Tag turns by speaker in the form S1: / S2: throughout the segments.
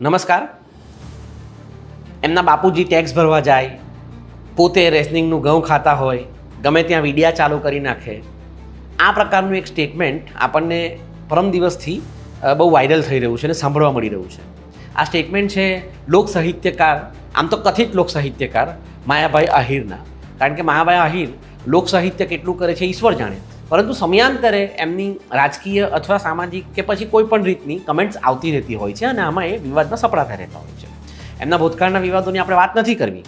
S1: નમસ્કાર. એમના બાપુજી ટેક્સ ભરવા જાય, પોતે રેશનિંગનું ઘઉં ખાતા હોય, ગમે ત્યાં વિડિયા ચાલુ કરી નાખે. આ પ્રકારનું એક સ્ટેટમેન્ટ આપણને પરમ દિવસથી બહુ વાયરલ થઈ રહ્યું છે અને સાંભળવા મળી રહ્યું છે. આ સ્ટેટમેન્ટ છે લોક સાહિત્યકાર, આમ તો કથિત લોક સાહિત્યકાર માયાભાઈ આહિરના. કારણ કે માયાભાઈ આહિર લોક સાહિત્ય કેટલું કરે છે ઈશ્વર જાણે, પરંતુ સમયાંતરે એમની રાજકીય અથવા સામાજિક કે પછી કોઈ પણ રીતની કમેન્ટ્સ આવતી રહેતી હોય છે અને આમાં એ વિવાદમાં સપડાતા રહેતા હોય છે. એમના ભૂતકાળના વિવાદોની આપણે વાત નથી કરવી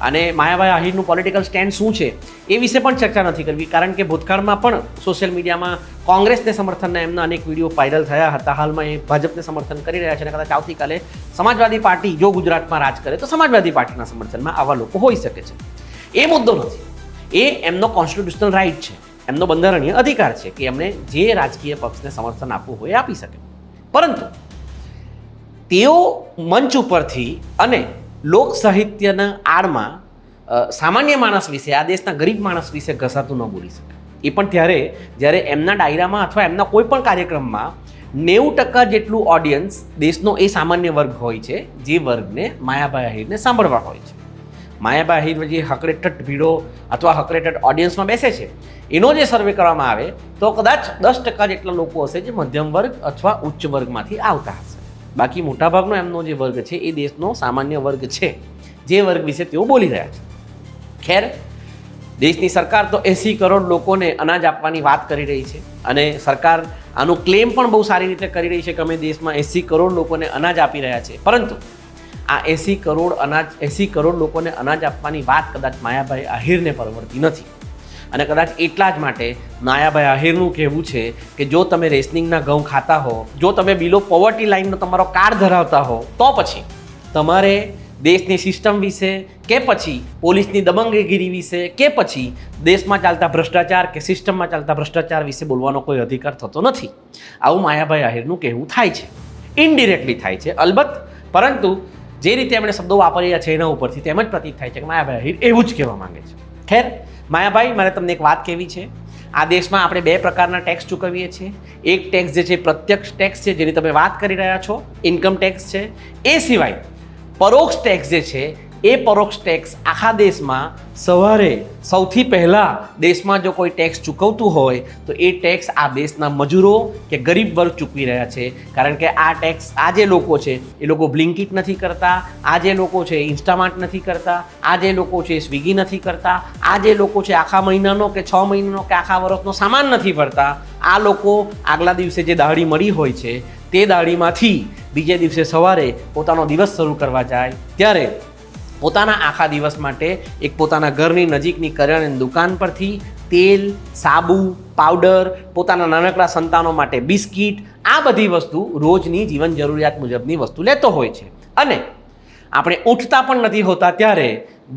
S1: અને માયાભાઈ આહિરનું પોલિટિકલ સ્ટેન્ડ શું છે એ વિશે પણ ચર્ચા નથી કરવી, કારણ કે ભૂતકાળમાં પણ સોશિયલ મીડિયામાં કોંગ્રેસને સમર્થનના એમના અનેક વિડીયો વાયરલ થયા હતા. હાલમાં એ ભાજપને સમર્થન કરી રહ્યા છે અને કદાચ આવતીકાલે સમાજવાદી પાર્ટી જો ગુજરાતમાં રાજ કરે તો સમાજવાદી પાર્ટીના સમર્થનમાં આવા લોકો હોઈ શકે છે. એ મુદ્દો નથી, એ એમનો કોન્સ્ટિટ્યુશનલ રાઇટ છે, એમનો બંધારણીય અધિકાર છે કે એમને જે રાજકીય પક્ષને સમર્થન આપવું હોય એ આપી શકે. પરંતુ તેઓ મંચ ઉપરથી અને લોક સાહિત્યના આડમાં સામાન્ય માણસ વિશે, આ દેશના ગરીબ માણસ વિશે ઘસાતું ન બોલી શકે. એ પણ ત્યારે જ્યારે એમના ડાયરામાં અથવા એમના કોઈ પણ કાર્યક્રમમાં 90% જેટલું ઓડિયન્સ દેશનો એ સામાન્ય વર્ગ હોય છે જે વર્ગને માયાભાઈ આહિરને સાંભળવા હોય છે. માયાભાઈ આહિર જે હકરેટટ ભીડો અથવા હકરેટટ ઓડિયન્સમાં બેસે છે એનો જે સર્વે કરવામાં આવે તો કદાચ 10% જેટલા લોકો હશે જે મધ્યમ વર્ગ અથવા ઉચ્ચ વર્ગમાંથી આવતા હશે. બાકી મોટાભાગનો એમનો જે વર્ગ છે એ દેશનો સામાન્ય વર્ગ છે, જે વર્ગ વિશે તેઓ બોલી રહ્યા છે. ખેર, દેશની સરકાર તો 80 કરોડ લોકોને અનાજ આપવાની વાત કરી રહી છે અને સરકાર આનું ક્લેમ પણ બહુ સારી રીતે કરી રહી છે કે અમે દેશમાં 80 કરોડ લોકોને અનાજ આપી રહ્યા છે. પરંતુ આ 80 કરોડ લોકોને અનાજ આપવાની વાત કદાચ માયાભાઈ આહિરને પરવડતી નથી. અને કદાચ એટલા જ માટે માયાભાઈ આહિરનું કહેવું છે કે જો તમે રેશનિંગના ઘઉં ખાતા હો, જો તમે બિલો પોવર્ટી લાઇનનો તમારો કાર્ડ ધરાવતા હો, તો પછી તમારે દેશની સિસ્ટમ વિશે કે પછી પોલીસની દબંગગીરી વિશે કે પછી દેશમાં ચાલતા ભ્રષ્ટાચાર કે સિસ્ટમમાં ચાલતા ભ્રષ્ટાચાર વિશે બોલવાનો કોઈ અધિકાર થતો નથી. આવું માયાભાઈ આહિરનું કહેવું થાય છે, ઇનડિરેક્ટલી થાય છે અલબત્ત, પરંતુ જે રીતે એમણે શબ્દો વાપર્યા છે એના ઉપરથી તેમ જ પ્રતીત થાય છે કે માયાભાઈ આહિર એવું જ કહેવા માંગે છે. ખેર, માયાભાઈ, મારે તમને એક વાત કહેવી છે. આ દેશમાં આપણે 2 પ્રકારના ટેક્સ ચૂકવીએ છીએ. એક ટેક્સ જે છે પ્રત્યક્ષ ટેક્સ છે, જેની તમે વાત કરી રહ્યા છો, ઇન્કમ ટેક્સ છે. એ સિવાય પરોક્ષ ટેક્સ જે છે એ પરોક્ષ ટેક્સ આખા દેશમાં સવારે સૌથી પહેલાં દેશમાં જો કોઈ ટેક્સ ચૂકવતું હોય તો એ ટેક્સ આ દેશના મજૂરો કે ગરીબ વર્ગ ચૂકવી રહ્યા છે. કારણ કે આ ટેક્સ, આ જે લોકો છે એ લોકો બ્લિંકિટ નથી કરતા, આ જે લોકો છે ઇન્સ્ટામાર્ટ નથી કરતા, આ જે લોકો છે સ્વિગી નથી કરતા, આ જે લોકો છે આખા મહિનાનો કે 6 મહિનાનો કે આખા વર્ષનો સામાન નથી ભરતા. આ લોકો આગલા દિવસે જે દાઢી મળી હોય છે તે દાઢીમાંથી બીજે દિવસે સવારે પોતાનો દિવસ શરૂ કરવા જાય ત્યારે પોતાના આખા દિવસ માટે એક પોતાના ઘરની નજીકની કરિયાણાની દુકાન પરથી તેલ, સાબુ, પાવડર, પોતાના નાનકડા સંતાનો માટે બિસ્કિટ, આ બધી વસ્તુ રોજની જીવન જરૂરિયાત મુજબની વસ્તુ લેતો હોય છે. અને આપણે ઉઠતા પણ નથી હોતા ત્યારે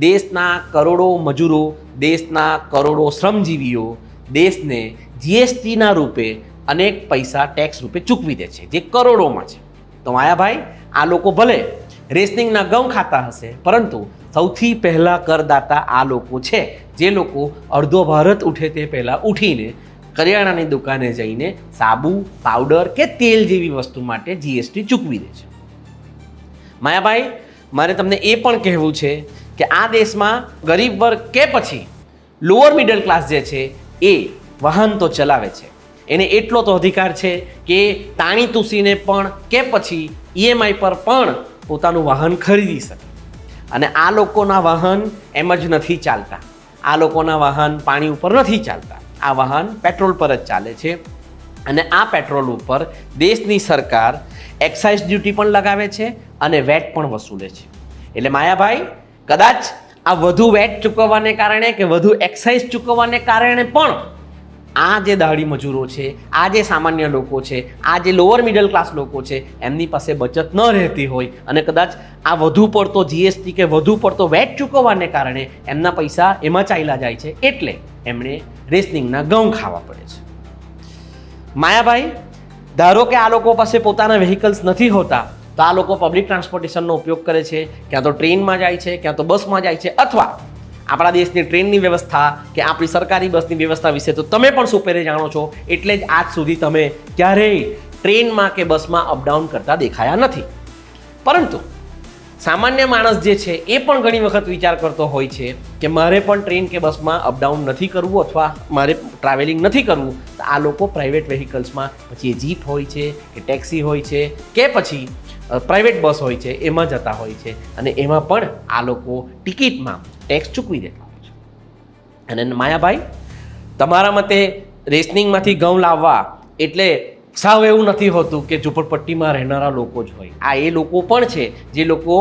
S1: દેશના કરોડો મજૂરો, દેશના કરોડો શ્રમજીવીઓ દેશને જીએસટીના રૂપે અનેક પૈસા ટેક્સ રૂપે ચૂકવી દે છે, જે કરોડોમાં છે. તો માયાભાઈ, આ લોકો ભલે રેશનિંગના ઘઉં ખાતા હશે, પરંતુ સૌથી પહેલાં કરદાતા આ લોકો છે, જે લોકો અડધો ભારત ઉઠે તે પહેલાં ઉઠીને કરિયાણાની દુકાને જઈને સાબુ, પાવડર કે તેલ જેવી વસ્તુ માટે જીએસટી ચૂકવી દે છે. માયાભાઈ, મારે તમને એ પણ કહેવું છે કે આ દેશમાં ગરીબ વર્ગ કે પછી લોઅર મિડલ ક્લાસ જે છે એ વાહન તો ચલાવે છે, એને એટલો તો અધિકાર છે કે તાણી તૂસીને પણ કે પછી ઈએમઆઈ પર પણ પોતાનું વાહન ખરીદી શકે. અને આ લોકોના વાહન એમ જ નથી ચાલતા, આ લોકોના વાહન પાણી ઉપર નથી ચાલતા, આ વાહન પેટ્રોલ પર જ ચાલે છે. અને આ પેટ્રોલ ઉપર દેશની સરકાર એક્સાઇઝ ડ્યુટી પણ લગાવે છે અને વેટ પણ વસૂલે છે. એટલે માયાભાઈ, કદાચ આ વધુ વેટ ચૂકવવાને કારણે કે વધુ એક્સાઇઝ ચૂકવવાને કારણે પણ આ જે દાઢી મજૂરો છે, આ જે સામાન્ય લોકો છે, આ જે લોઅર મિડલ ક્લાસ લોકો છે, એમની પાસે બચત ન રહેતી હોય અને કદાચ આ વધુ પડતો જીએસટી કે વધુ પડતો વેટ ચૂકવવાને કારણે એમના પૈસા એમાં ચાલ્યા જાય છે, એટલે એમણે રેશનિંગના ઘઉં ખાવા પડે છે. માયાભાઈ, ધારો કે આ લોકો પાસે પોતાના વ્હીકલ્સ નથી હોતા તો આ લોકો પબ્લિક ટ્રાન્સપોર્ટેશનનો ઉપયોગ કરે છે, ક્યાં તો ટ્રેનમાં જાય છે, ક્યાં તો બસમાં જાય છે, અથવા આપણા દેશની ટ્રેનની વ્યવસ્થા કે આપણી સરકારી બસની વ્યવસ્થા વિશે તો તમે પણ સુપેરે જાણો છો, એટલે જ આજ સુધી તમે ક્યારેય ટ્રેનમાં કે બસમાં અપડાઉન કરતા દેખાયા નથી. પરંતુ સામાન્ય માણસ જે છે એ પણ ઘણી વખત વિચાર કરતો હોય છે કે મારે પણ ટ્રેન કે બસમાં અપડાઉન નથી કરવું અથવા મારે ટ્રાવેલિંગ નથી કરવું, તો આ લોકો પ્રાઇવેટ વ્હીકલ્સમાં, પછી એ જીપ હોય છે કે ટેક્સી હોય છે કે પછી પ્રાઇવેટ બસ હોય છે, એમાં જતા હોય છે અને એમાં પણ આ લોકો ટિકિટમાં ટેક્સ ચૂકવી દેતા હોય છે. અને માયાભાઈ, તમારા મતે રેશનિંગમાંથી ઘઉં લાવવા એટલે સાવ એવું નથી હોતું કે ઝૂંપડપટ્ટીમાં રહેનારા લોકો જ હોય. આ એ લોકો પણ છે જે લોકો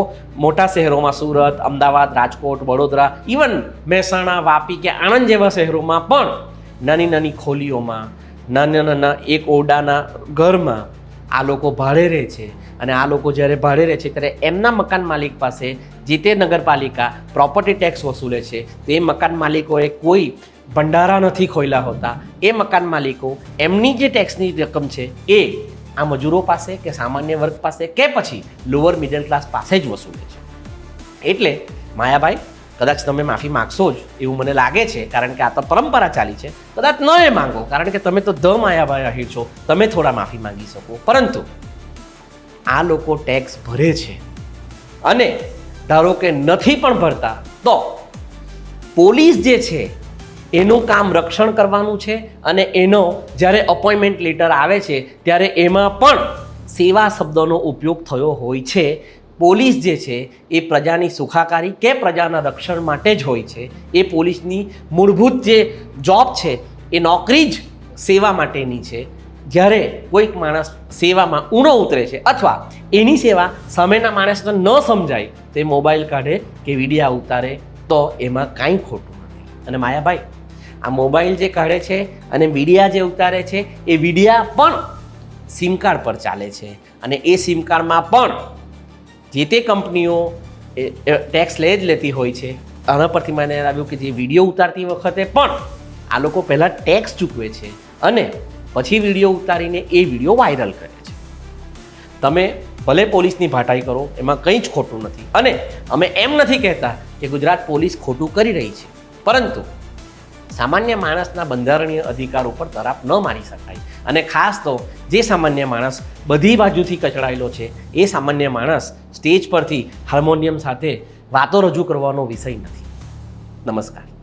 S1: મોટા શહેરોમાં સુરત, અમદાવાદ, રાજકોટ, વડોદરા, ઇવન મહેસાણા, વાપી કે આણંદ જેવા શહેરોમાં પણ નાની નાની ખોલીઓમાં, નાના નાના એક ઓરડાના ઘરમાં આ લોકો ભાડે રહે છે. અને આ લોકો જ્યારે ભાડે રહે છે ત્યારે એમના મકાન માલિક પાસે જે તે નગરપાલિકા પ્રોપર્ટી ટેક્સ વસૂલે છે, તે મકાન માલિકોએ કોઈ ભંડારા નથી ખોલ્યા હોતા. એ મકાન માલિકો એમની જે ટેક્સની રકમ છે એ આ મજૂરો પાસે કે સામાન્ય વર્ગ પાસે કે પછી લોઅર મિડલ ક્લાસ પાસે જ વસૂલે છે. એટલે માયાભાઈ, કદાચ તમે માફી માગશો જ એવું મને લાગે છે, કારણ કે આ તો પરંપરા ચાલી છે. કદાચ ન એ માંગો, કારણ કે તમે તો ધ માયાભાઈ આહિર છો, તમે થોડા માફી માંગી શકો. પરંતુ આ લોકો ટેક્સ ભરે છે અને ધારો કે નથી પણ ભરતા, તો પોલીસ જે છે એનું કામ રક્ષણ કરવાનું છે. અને એનો જ્યારે અપોઇન્ટમેન્ટ લેટર આવે છે ત્યારે એમાં પણ સેવા શબ્દનો ઉપયોગ થયો હોય છે. પોલીસ જે છે એ પ્રજાની સુખાકારી કે પ્રજાના રક્ષણ માટે જ હોય છે. એ પોલીસની મૂળભૂત જે જોબ છે એ નોકરી જ સેવા માટેની છે. જ્યારે કોઈક માણસ સેવામાં ઊણો ઉતરે છે અથવા એની સેવા સામેના માણસને ન સમજાય, તે મોબાઈલ કાઢે કે વિડીયા ઉતારે, તો એમાં કાંઈ ખોટું નથી. અને માયાભાઈ, આ મોબાઈલ જે કાઢે છે અને વિડીયા જે ઉતારે છે, એ વિડીયા પણ સિમ કાર્ડ પર ચાલે છે. અને એ સિમ કાર્ડમાં પણ જે તે કંપનીઓ ટેક્સ લે જ લેતી હોય છે. આના પરથી મને આવ્યું કે જે વિડીયો ઉતારતી વખતે પણ આ લોકો પહેલાં ટેક્સ ચૂકવે છે અને પછી વિડીયો ઉતારીને એ વિડીયો વાયરલ કરે છે. તમે ભલે પોલીસની ભાટાઈ કરો, એમાં કંઈ જ ખોટું નથી. અને અમે એમ નથી કહેતા કે ગુજરાત પોલીસ ખોટું કરી રહી છે, પરંતુ સામાન્ય માણસના બંધારણીય અધિકાર ઉપર તરાપ ન મારી શકાય. અને ખાસ તો જે સામાન્ય માણસ બધી બાજુથી કચડાયેલો છે, એ સામાન્ય માણસ સ્ટેજ પરથી હાર્મોનિયમ સાથે વાતો રજૂ કરવાનો વિષય નથી. નમસ્કાર.